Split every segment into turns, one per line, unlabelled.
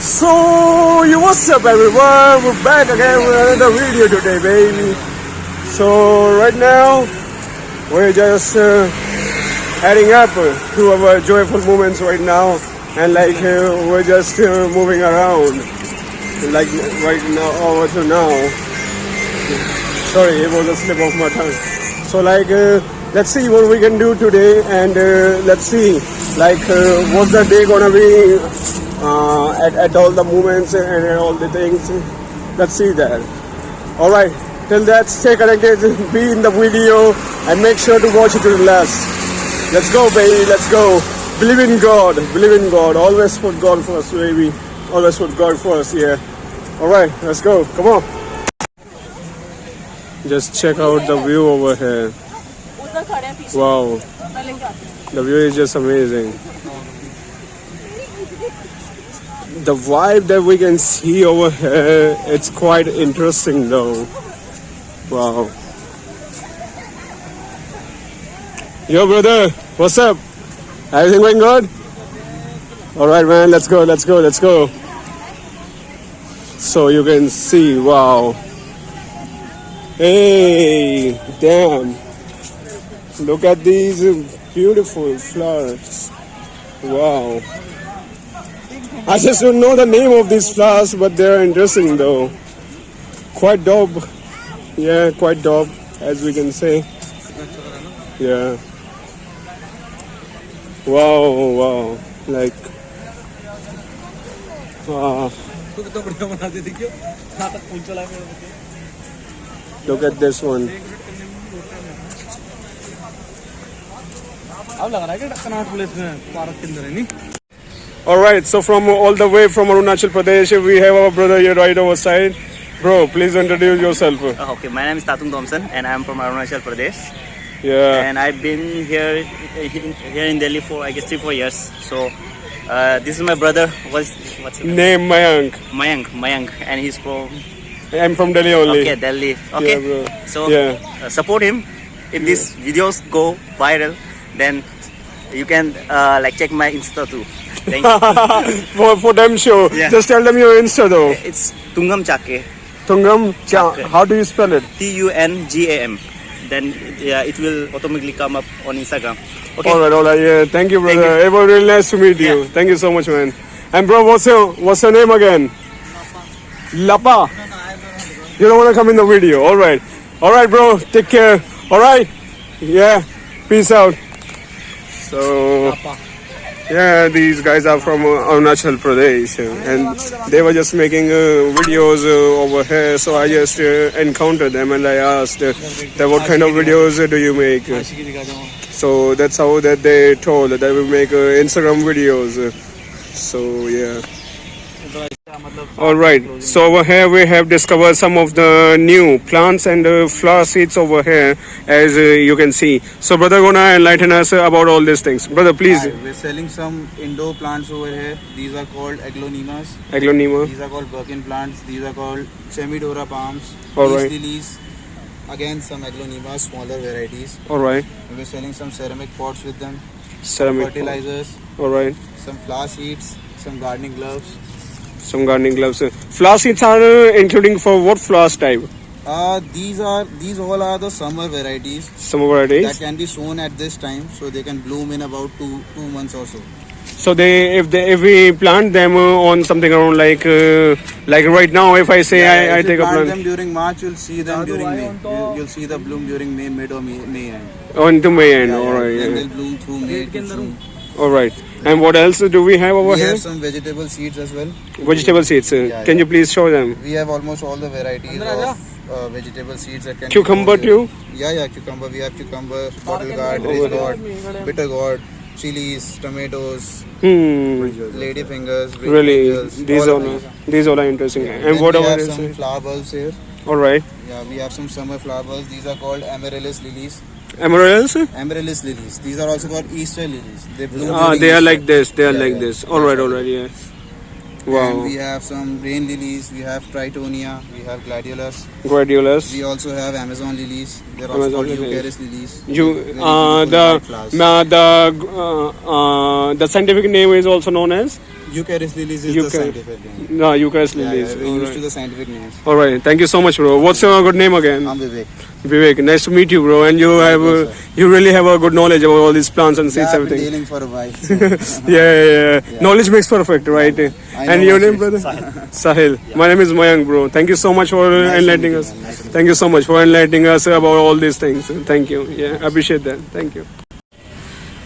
So, what's up everyone? We're back again with another video today, baby. So, right now, we're just heading up to our joyful moments right now. And we're just moving around. Like right now, over to now. Sorry, it was a slip of my tongue. So let's see what we can do today. And let's see, what's the day gonna be at all the moments and all the things. Let's see that. Alright, till that, stay connected, be in the video and make sure to watch it to the last. Let's go, baby, let's go. Believe in God, always put God first, baby. Always put God first, yeah. Alright, let's go, come on. Just check out the view over here. Wow, the view is just amazing. The vibe that we can see over here, it's quite interesting though. Wow. Yo brother, what's up? Everything going good? Alright man, let's go. So you can see, wow. Hey, damn. Look at these beautiful flowers. Wow. I just don't know the name of these flowers, but they're interesting though. Quite dope. Yeah, quite dope, as we can say. Yeah. Wow. Look at this one. Alright, so from all the way from Arunachal Pradesh, we have our brother here right over side. Bro, please introduce yourself.
Okay, my name is Tatung Thompson and I am from Arunachal Pradesh.
Yeah.
And I've been here in Delhi for I guess 3-4 years. So this is my brother. What's his
name? Mayank.
Mayank, and he's from.
I'm from Delhi only.
Okay, Delhi. Okay.
Yeah, bro.
So support him. If these videos go viral, then you can check my Insta too. Thank you.
for them, sure.
Yeah.
Just tell them your Insta though.
It's Tungam Chake.
Tungam Chake. How do you spell it?
TUNGAM. Then it will automatically come up on Instagram. Okay.
Alright. Yeah. Thank you, brother. It was really nice to meet you.
Yeah.
Thank you so much, man. And bro, what's your name again? Lapa. You don't want to come in the video. Alright, bro. Take care. Alright. Yeah. Peace out. So. Yeah, these guys are from Arunachal Pradesh and they were just making videos over here. So I just encountered them and I asked what kind of videos do you make? So that's how that they told that we make Instagram videos. So yeah. Alright, so over here we have discovered some of the new plants and flower seeds over here, as you can see. So brother gonna enlighten us about all these things. Brother, please.
Hi, we're selling some indoor plants over here. These are called aglaonemas.
Aglaonema.
These are called Birkin plants. These are called Chemidora palms.
Alright.
Lilies. Again some aglaonemas, smaller varieties.
Alright.
We're selling some ceramic pots with them.
Ceramic
fertilizers.
Alright.
Some flower seeds. Some gardening gloves.
Some gardening gloves. Flower seeds are including for what flowers type?
These all are the summer varieties.
Summer varieties.
That can be sown at this time, so they can bloom in about two months or so.
So if we plant them on something around like right now, if I say I take a plant.
If you plant them during March, you'll see them during May. You'll see the bloom during May, mid or May end.
On to May end,
Alright.
Yeah.
Then they'll bloom through May to June.
Alright. And what else do we have over
We
here?
have some vegetable seeds as well.
Vegetable seeds. Can you please show them?
We have almost all the varieties of vegetable seeds that can
Cucumber too?
Yeah, cucumber. We have cucumber, bottle gourd, ridge gourd, bitter gourd, chilies, tomatoes, lady fingers,
really,
fingers,
these all are interesting. And
then
what
we
about
have some flower bulbs here.
Alright.
Yeah, we have some summer flower bulbs. These are called amaryllis lilies.
Amaryllis?
Amaryllis lilies. These are also called Easter lilies. They bloom
they are like this. They are like this. Alright, yeah. Wow.
And we have some rain lilies. We have Tritonia. We have gladiolus.
Gladiolus.
We also have Amazon lilies. They're also called Eucharis lilies.
The scientific name is also known as
Eucharist lilies is
Euchar-
the scientific name.
No, Eucharist
Yeah,
lilies.
we used to the scientific names.
All right. Thank you so much, bro. What's your good name again?
I'm Vivek.
Vivek. Nice to meet you, bro. And you have you really have a good knowledge about all these plants and seeds,
Yeah, I've been
everything.
dealing for a while. So.
Yeah. Knowledge makes perfect, right?
I
And
know
your
my
name, brother? Sahil. My name is Mayank, bro. Thank you so much for enlightening
meeting
us.
you, man. Nice to meet
Thank you so much for enlightening us about all these things. Thank you. Yeah, I appreciate that. Thank you.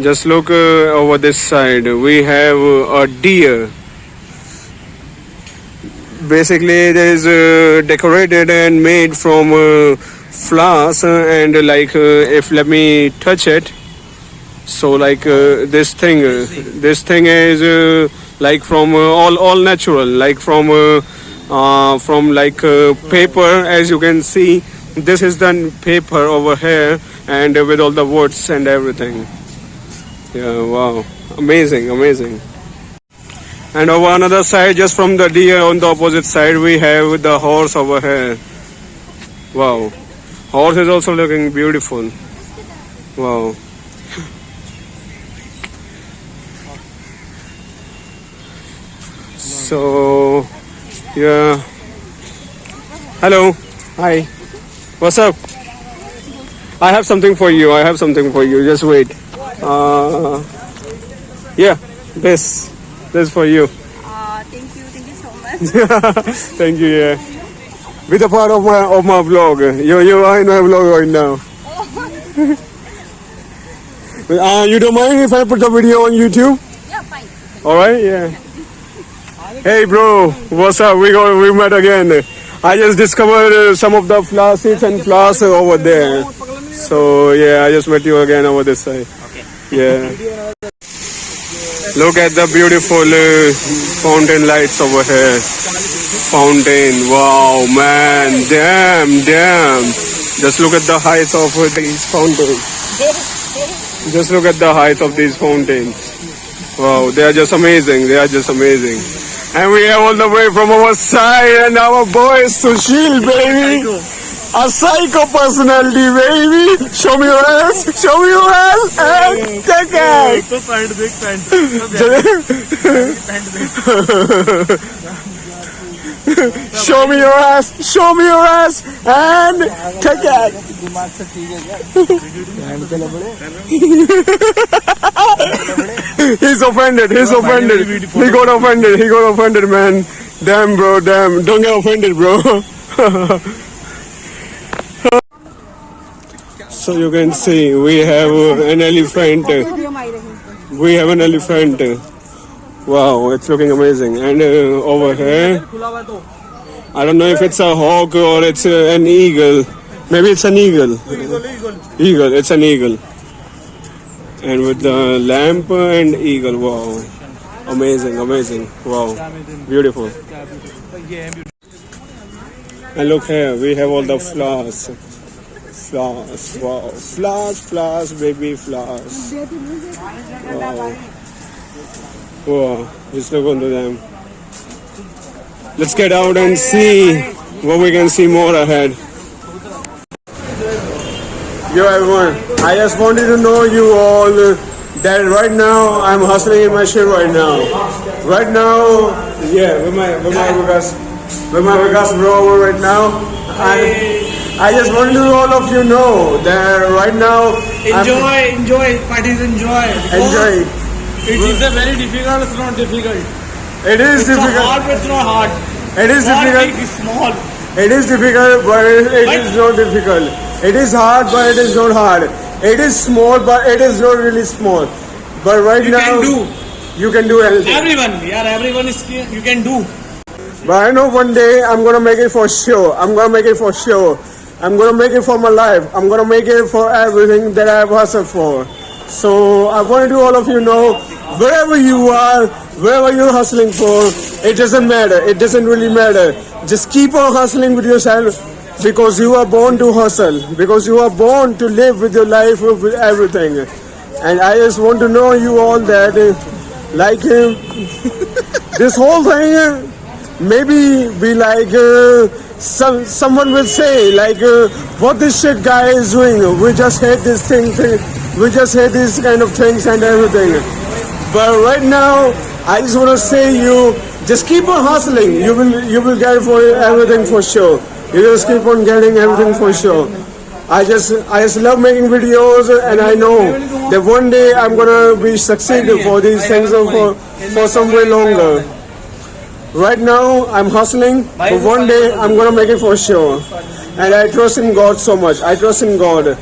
Just look over this side. We have a deer. Basically, it is decorated and made from flowers and if let me touch it. So this thing is like from all natural, like from paper, as you can see. This is the paper over here, and with all the woods and everything. Yeah, wow, amazing. And over another side, just from the deer on the opposite side, we have the horse over here. Wow, horse is also looking beautiful. Wow. So, yeah. Hello. Hi. What's up? I have something for you. Just wait. Yeah, this for you.
Thank you so much.
Thank you. Yeah. With a part of my vlog. You are in my vlog right now. You don't mind if I put the video on YouTube?
Yeah, fine.
All right. Yeah. Hey, bro. What's up? We met again. I just discovered some of the flower seeds and flowers over there. So yeah, I just met you again over this side.
Okay.
Yeah. Look at the beautiful fountain lights over here. Fountain. Wow, man. Damn. Just look at the height of these fountains. Just look at the height of these fountains. Wow, they are just amazing. And we have all the way from our side, and our boy Sushil, baby. A psycho personality, baby. Show me your ass. And take it.
Big fan.
Show me your ass, and take it. He's offended. He got offended, man. Damn, bro, damn. Don't get offended, bro. So you can see we have an elephant. Wow, it's looking amazing. And over here, I don't know if it's a hawk or it's an eagle. Maybe it's an eagle. It's an eagle. And with the lamp and eagle, wow. Amazing. Wow, beautiful. And look here, we have all the flowers. Wow. Flowers, baby, flowers. Wow, just look onto them. Let's get out and see what we can see more ahead. Yo everyone, I just wanted to know you all that right now I'm hustling in my shit right now. Yeah, with my Vegas bro right now. I just want to all of you know that right now
Enjoy, parties enjoy. It is a very difficult, it's not difficult.
It is
It's
difficult.
not hard, but it's not hard.
It is
Not
difficult.
big, it's small.
It is difficult, but it is not difficult. It is hard, but it is not hard. It is small, but it is not really small. But right
You
now,
can do.
you can do anything.
Everyone is, you can do.
But I know one day I'm gonna make it for sure. I'm gonna make it for my life. I'm gonna make it for everything that I've hustled for. So I want to all of you know, wherever you are, wherever you're hustling for, it doesn't matter. It doesn't really matter. Just keep on hustling with yourself because you are born to hustle. Because you are born to live with your life with everything. And I just want to know you all that, this whole thing maybe be like someone will say what this shit guy is doing. We just hate this thing. We just hate these kind of things and everything. But right now I just want to say you just keep on hustling. You will get for everything for sure. You just keep on getting everything for sure. I just love making videos, and I know that one day I'm gonna be succeeding for these things for some way longer. Right now I'm hustling, but one day I'm gonna make it for sure. And I trust in God so much. I trust in God.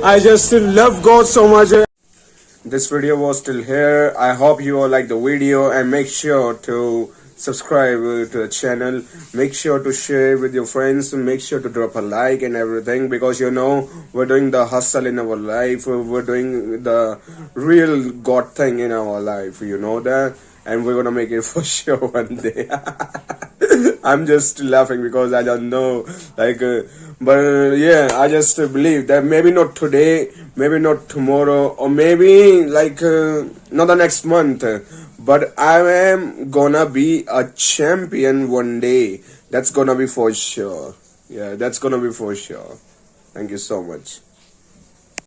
I just love God so much. This video was till here. I hope you all like the video, and make sure to subscribe to the channel. Make sure to share with your friends. Make sure to drop a like and everything, because you know we're doing the hustle in our life. We're doing the real God thing in our life. You know that, and we're gonna make it for sure one day. I'm just laughing because I don't know, but yeah, I just believe that maybe not today, maybe not tomorrow, or maybe not the next month, but I am gonna be a champion one day. That's gonna be for sure. Yeah, that's gonna be for sure. Thank you so much.